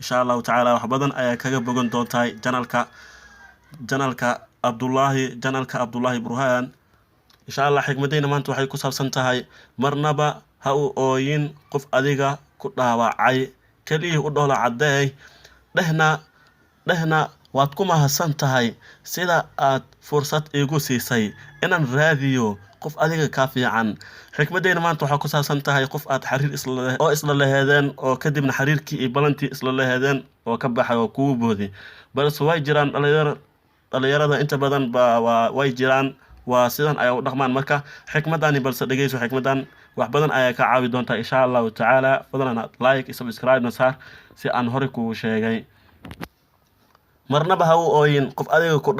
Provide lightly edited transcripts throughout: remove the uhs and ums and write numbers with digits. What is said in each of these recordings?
insha Allah ta'ala wax badan ayaa kaga bogan doontaa janalka Abdullahi Burhaan insha Allah xigmadeyna maanta waxay ku saabsan tahay marnaba ha u ooyin qof adiga ku dhaawacay kaliya u dhoola cadeey dhehna waad ku mahadsan tahay sida aad fursad igu siisay inaan raadiyo qof adiga ka fiican xigmadeyna maanta waxa ku saabsan tahay qof aad xariir isla leeyahdeen oo kadibna xariirkii iyo balantii isla leeyahdeen oo ka baxay oo kugu boodi balse way jiraan dhalinyarada inta badan way jiraan waa sidan ay u dhaqmaan marka xigmadani balse dhageyso xigmadan wax badan ayaa ka caawi doonta insha Allah ta'ala fadlan like iyo subscribe nasar si aan hore ku sheegay marnaba ha u ooyin qof adiga ku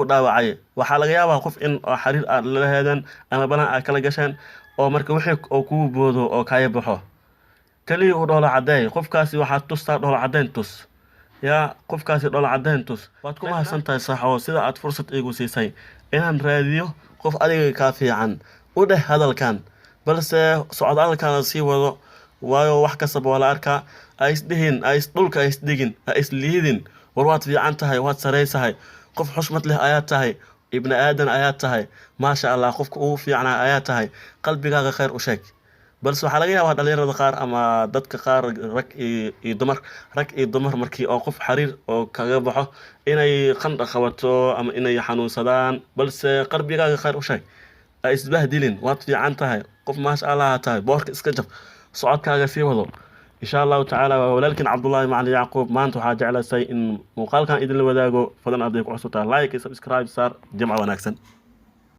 dhaawacay waxa laga yaabaa qof in xariir aad la leeyahdeen ama balan aad kala gasheen oo marka wixii oo kugu boodo oo kaya baxo kaliya u dhoola cadeey qofkaasi waxa tustaa dhoola cadeyn tus qofkaasi dhoola cadeyn tus waad ku mahadsan tahay saxo sida aad fursad igu siisay inaan raadiyo qof adiga ka fiican u dheh hadalkan balse socdaalkan si wado waayo wax kasta wala arka dhulka isdhigin isliidin war waad fiican tahay waad sareysahay qof xushmad leh ayaa tahay ibn aadan ayaa tahay ma sha Allah qofka ugu fiicnaa ayaa tahay qalbigaaga khayr u sheeg balse waxa laga yaabaa dhalinyarada qaar ama dadka qaar rag iyo dumar markii oo qof xariir oo kaga baxo inay qandha qabato ama inay xanuunsadaan balse qalbigaaga khayr u sheeg isbahdilin waad fiican tahay qof ma sha Allah tahay boorka iska jab socodkaaga sii wado insha Allah ta'ala walaalkin Abdullahi Macalin Yacquub maanta waxa jeclaysay in muuqaalkan idin la wadaago fadlan aad ku cusubtaa like iyo subscribe sar jamca wanaagsan